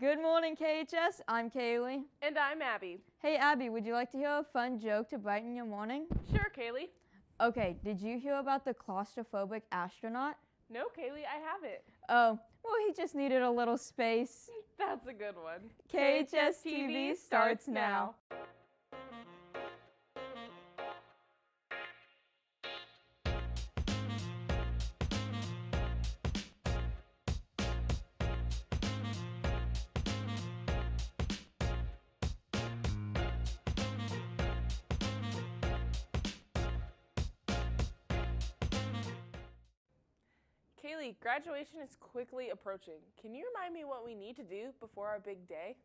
Good morning, KHS. I'm Kaylee. And I'm Abby. Hey, Abby, would you like to hear a fun joke to brighten your morning? Sure, Kaylee. Okay, did you hear about the claustrophobic astronaut? No, Kaylee, I haven't. Oh, well, he just needed a little space. That's a good one. KHS-TV starts now. Kaylee, graduation is quickly approaching. Can you remind me what we need to do before our big day?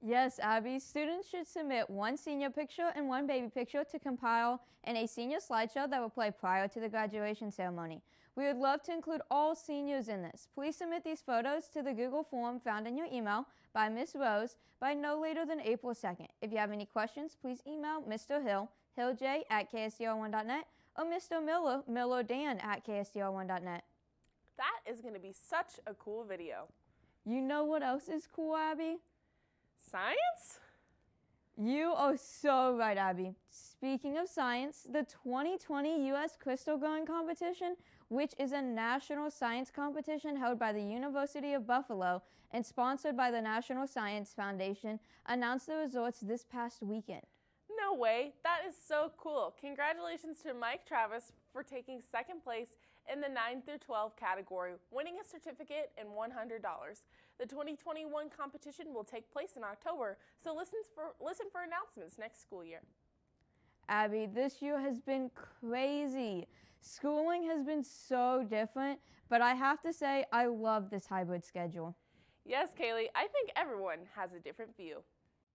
Yes, Abby, students should submit one senior picture and one baby picture to compile in a senior slideshow that will play prior to the graduation ceremony. We would love to include all seniors in this. Please submit these photos to the Google form found in your email by Ms. Rose by no later than April 2nd. If you have any questions, please email Mr. Hill, hilljay@ksdr1.net, or Mr. Miller, millerdan@ksdr1.net. That is going to be such a cool video. You know what else is cool, Abby? Science? You are so right, Abby. Speaking of science, the 2020 U.S. Crystal Growing Competition, which is a national science competition held by the University of Buffalo and sponsored by the National Science Foundation, announced the results this past weekend. No way. That is so cool. Congratulations to Mike Travis for taking second place in the 9 through 12 category, winning a certificate and $100. The 2021 competition will take place in October, so listen for announcements next school year. Abby, this year has been crazy. Schooling has been so different, but I have to say I love this hybrid schedule. Yes, Kaylee, I think everyone has a different view.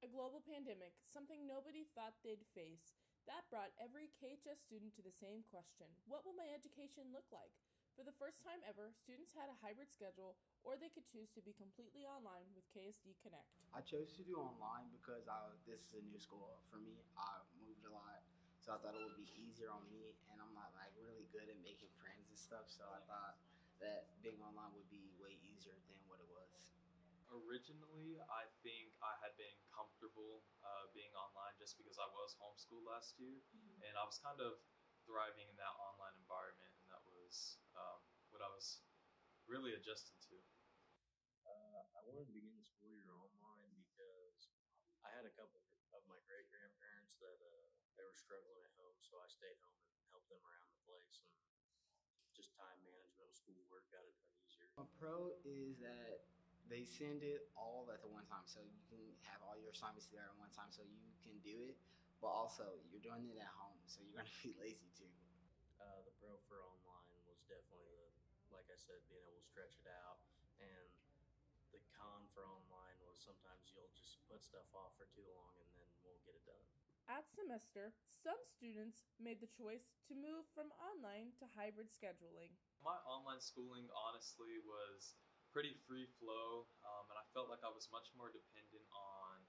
A global pandemic, something nobody thought they'd face. That brought every KHS student to the same question: what will my education look like? For the first time ever, students had a hybrid schedule, or they could choose to be completely online with KSD Connect. I chose to do online because this is a new school for me. I moved a lot, so I thought it would be easier on me, and I'm not like really good at making friends and stuff, so I thought that being online would be way easier than what it was. Originally, I think I had been comfortable being online just because I was homeschooled last year, and I was kind of thriving in that online environment, and that was what I was really adjusting to. I wanted to begin the school year online because I had a couple of my great-grandparents that they were struggling at home, so I stayed home and helped them around the place, and just time management with schoolwork got it done easier. A pro is that they send it all at the one time, so you can have all your assignments there at one time, so you can do it, but also you're doing it at home, so you're going to be lazy too. The pro for online was definitely, like I said, being able to stretch it out, and the con for online was sometimes you'll just put stuff off for too long and then won't get it done. At semester, some students made the choice to move from online to hybrid scheduling. My online schooling honestly was pretty free flow, and I felt like I was much more dependent on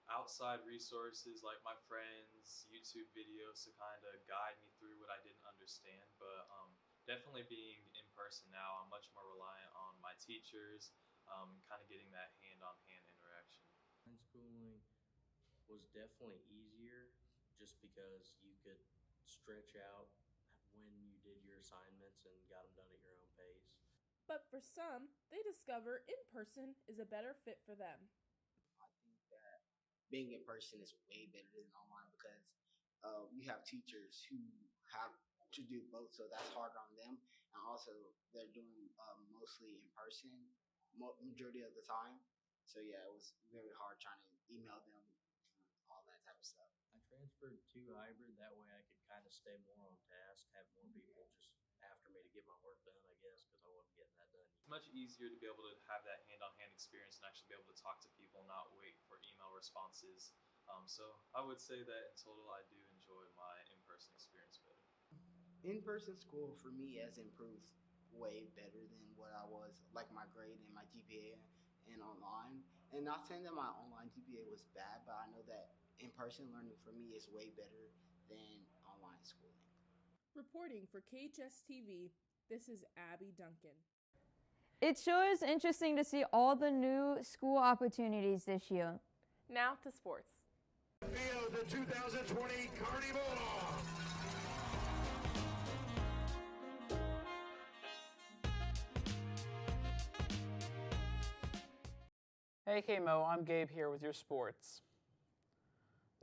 outside resources like my friends, YouTube videos to kind of guide me through what I didn't understand. But definitely being in person now, I'm much more reliant on my teachers, kind of getting that hand-on-hand interaction. Schooling was definitely easier just because you could stretch out when you did your assignments and got them done at your own pace. But for some, they discover in-person is a better fit for them. I think that being in person is way better than online because you have teachers who have to do both, so that's harder on them, and also they're doing mostly in person majority of the time. So yeah, it was very hard trying to email them and all that type of stuff. I transferred to hybrid, that way I could kind of stay more on task, have more people just after me to get my work done, I guess, because I wasn't getting that done. It's much easier to be able to have that hand-on-hand experience and actually be able to talk to people, not wait for email responses. So I would say that in total, I do enjoy my in-person experience better. In-person school for me has improved way better than what I was, like my grade and my GPA and online. And not saying that my online GPA was bad, but I know that in-person learning for me is way better than online schooling. Reporting for KHS-TV, this is Abby Duncan. It sure is interesting to see all the new school opportunities this year. Now to sports. Field, the 2020 Carnival. Hey K-Mo, I'm Gabe here with your sports.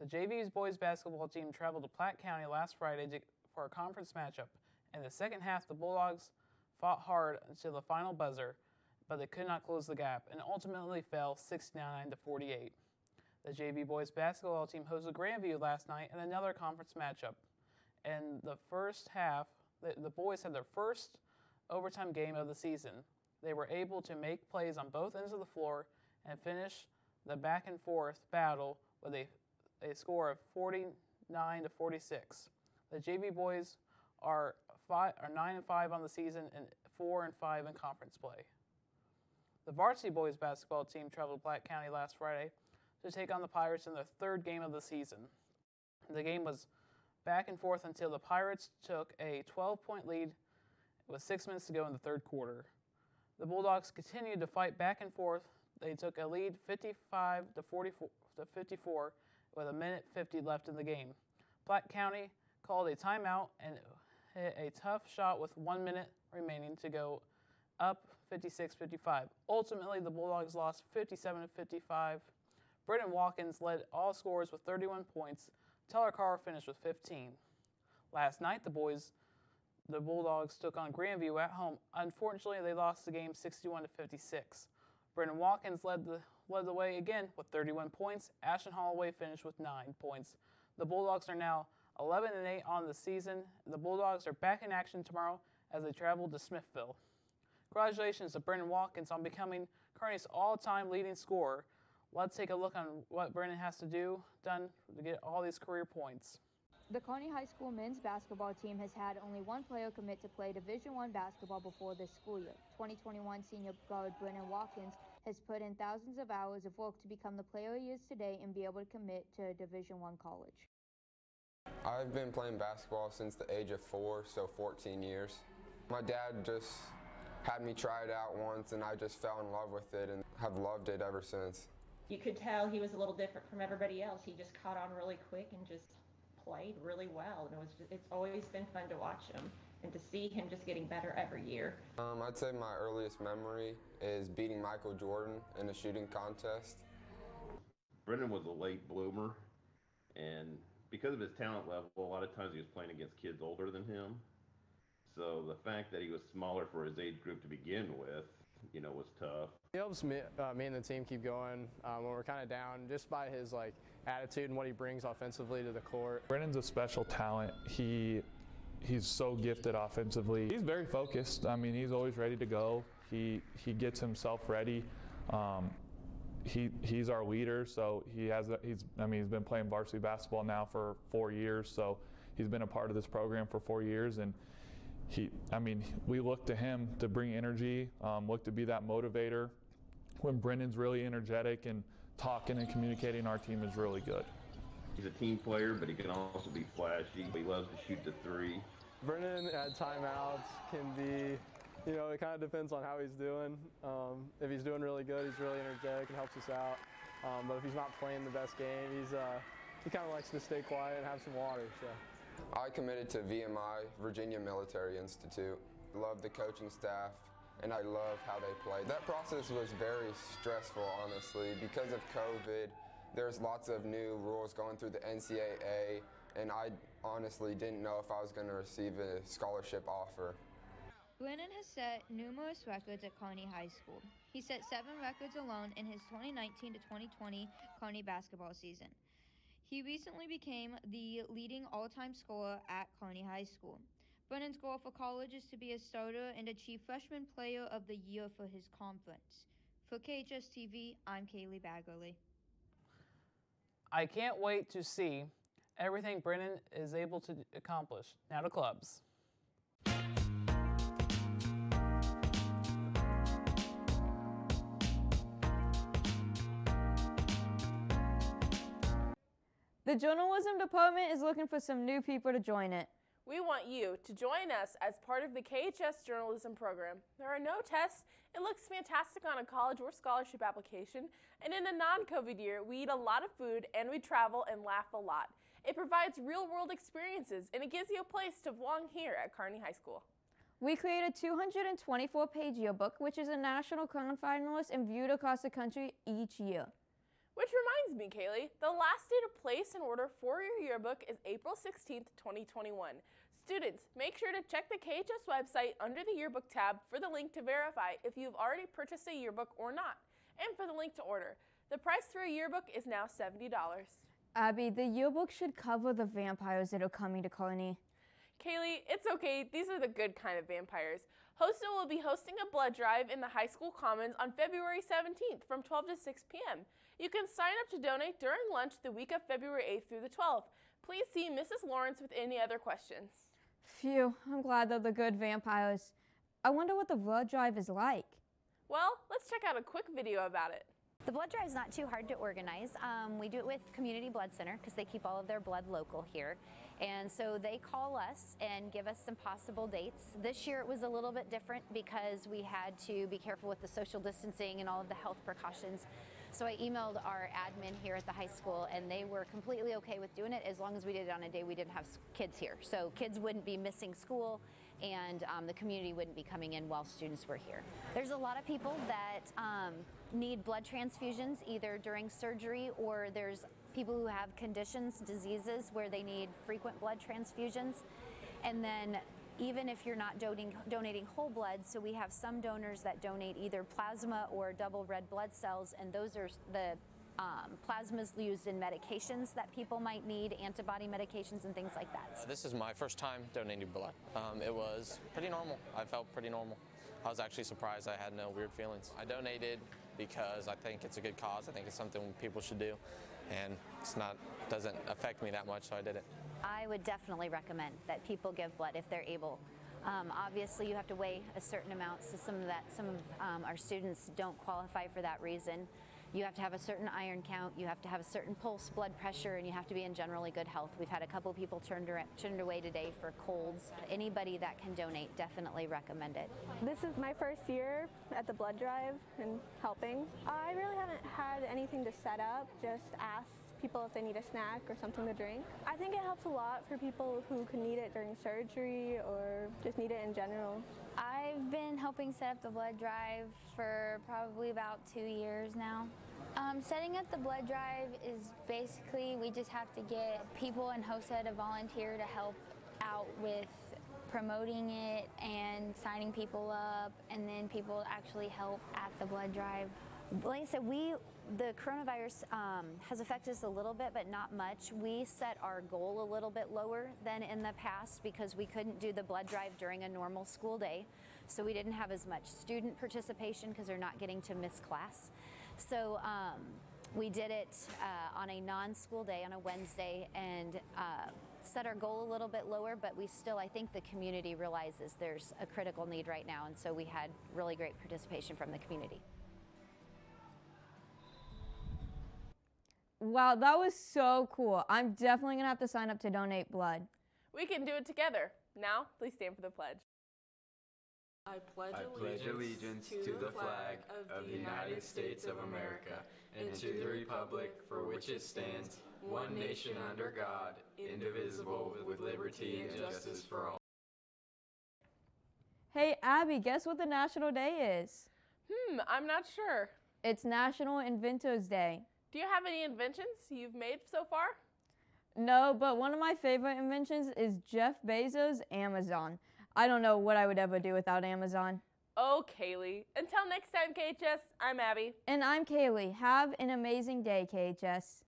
The JV's boys basketball team traveled to Platte County last Friday for a conference matchup. In the second half, the Bulldogs fought hard until the final buzzer, but they could not close the gap and ultimately fell 69-48. The JV boys basketball team hosted Grandview last night in another conference matchup. In the first half, the boys had their first overtime game of the season. They were able to make plays on both ends of the floor and finish the back and forth battle with a score of 49-46. The JV boys are 9-5 on the season and 4-5 in conference play. The varsity boys basketball team traveled to Platte County last Friday to take on the Pirates in their third game of the season. The game was back and forth until the Pirates took a 12-point lead with 6 minutes to go in the third quarter. The Bulldogs continued to fight back and forth. They took a lead 55-54 with 1:50 left in the game. Platte County called a timeout and hit a tough shot with 1 minute remaining to go, up 56-55. Ultimately, the Bulldogs lost 57-55. Brennan Watkins led all scorers with 31 points. Teller Carr finished with 15. Last night, the Bulldogs took on Grandview at home. Unfortunately, they lost the game 61-56. Brennan Watkins led the way again with 31 points. Ashton Holloway finished with 9 points. The Bulldogs are now 11-8 on the season. The Bulldogs are back in action tomorrow as they travel to Smithville. Congratulations to Brennan Watkins on becoming Kearney's all-time leading scorer. Let's take a look on what Brennan has to do to get all these career points. The Kearney High School men's basketball team has had only one player commit to play Division I basketball before this school year. 2021 senior guard Brennan Watkins has put in thousands of hours of work to become the player he is today and be able to commit to a Division I college. I've been playing basketball since the age of 4, so 14 years. My dad just had me try it out once and I just fell in love with it and have loved it ever since. You could tell he was a little different from everybody else. He just caught on really quick and just played really well. And it's always been fun to watch him and to see him just getting better every year. I'd say my earliest memory is beating Michael Jordan in a shooting contest. Brendan was a late bloomer, and because of his talent level, a lot of times he was playing against kids older than him. So the fact that he was smaller for his age group to begin with, was tough. He helps me and the team keep going when we're kind of down, just by his attitude and what he brings offensively to the court. Brennan's a special talent. He's so gifted offensively. He's very focused. I mean, he's always ready to go. He gets himself ready. He's our leader, so he's been playing varsity basketball now for 4 years, so he's been a part of this program for 4 years, and we look to him to bring energy, look to be that motivator. When Brennan's really energetic and talking and communicating, our team is really good. He's a team player, but he can also be flashy. He loves to shoot the three. Brennan at timeouts can be, it kind of depends on how he's doing. If he's doing really good, he's really energetic and helps us out. But if he's not playing the best game, he kind of likes to stay quiet and have some water. So. I committed to VMI, Virginia Military Institute. Love the coaching staff, and I love how they play. That process was very stressful, honestly. Because of COVID, there's lots of new rules going through the NCAA, and I honestly didn't know if I was going to receive a scholarship offer. Brennan has set numerous records at Kearney High School. He set 7 records alone in his 2019 to 2020 Kearney basketball season. He recently became the leading all-time scorer at Kearney High School. Brennan's goal for college is to be a starter and achieve Freshman Player of the Year for his conference. For KHS-TV, I'm Kaylee Baggerly. I can't wait to see everything Brennan is able to accomplish. Now to clubs. The journalism department is looking for some new people to join it. We want you to join us as part of the KHS journalism program. There are no tests. It looks fantastic on a college or scholarship application. And in a non-COVID year, we eat a lot of food and we travel and laugh a lot. It provides real-world experiences and it gives you a place to belong here at Kearney High School. We created a 224-page yearbook, which is a national crown finalist and viewed across the country each year. Which reminds me, Kaylee, the last day to place an order for your yearbook is April 16th, 2021. Students, make sure to check the KHS website under the yearbook tab for the link to verify if you've already purchased a yearbook or not, and for the link to order. The price for a yearbook is now $70. Abby, the yearbook should cover the vampires that are coming to Kearney. Kaylee, it's okay. These are the good kind of vampires. Hostel will be hosting a blood drive in the high school commons on February 17th from 12 to 6 p.m. You can sign up to donate during lunch the week of February 8th through the 12th. Please see Mrs. Lawrence with any other questions. Phew, I'm glad they're the good vampires. I wonder what the blood drive is like. Well, let's check out a quick video about it. The blood drive is not too hard to organize. We do it with Community Blood Center because they keep all of their blood local here. And so they call us and give us some possible dates. This year it was a little bit different because we had to be careful with the social distancing and all of the health precautions. So I emailed our admin here at the high school and they were completely okay with doing it as long as we did it on a day we didn't have kids here. So kids wouldn't be missing school and the community wouldn't be coming in while students were here. There's a lot of people that need blood transfusions either during surgery or there's people who have conditions, diseases where they need frequent blood transfusions. And then even if you're not donating whole blood, so we have some donors that donate either plasma or double red blood cells, and those are the plasmas used in medications that people might need, antibody medications and things like that. This is my first time donating blood. It was pretty normal. I felt pretty normal. I was actually surprised I had no weird feelings. I donated because I think it's a good cause. I think it's something people should do, and doesn't affect me that much, so I did it. I would definitely recommend that people give blood if they're able. Obviously, you have to weigh a certain amount, so some of our students don't qualify for that reason. You have to have a certain iron count, you have to have a certain pulse, blood pressure, and you have to be in generally good health. We've had a couple people turned away today for colds. Anybody that can donate, definitely recommend it. This is my first year at the blood drive and helping. I really haven't had anything to set up, just ask people if they need a snack or something to drink. I think it helps a lot for people who could need it during surgery or just need it in general. I've been helping set up the blood drive for probably about 2 years now. Setting up the blood drive is basically we just have to get people in HOSA to volunteer to help out with promoting it and signing people up, and then people actually help at the blood drive. Like I said, the coronavirus has affected us a little bit, but not much. We set our goal a little bit lower than in the past because we couldn't do the blood drive during a normal school day. So we didn't have as much student participation because they're not getting to miss class. So we did it on a non-school day, on a Wednesday, and set our goal a little bit lower, but I think the community realizes there's a critical need right now, and so we had really great participation from the community. Wow, that was so cool. I'm definitely going to have to sign up to donate blood. We can do it together. Now, please stand for the pledge. I pledge allegiance to the flag of the United States of America and to the republic for which it stands, one nation under God, indivisible, with liberty and justice for all. Hey, Abby, guess what the national day is? I'm not sure. It's National Inventors Day. Do you have any inventions you've made so far? No, but one of my favorite inventions is Jeff Bezos' Amazon. I don't know what I would ever do without Amazon. Oh, Kaylee. Until next time, KHS, I'm Abby. And I'm Kaylee. Have an amazing day, KHS.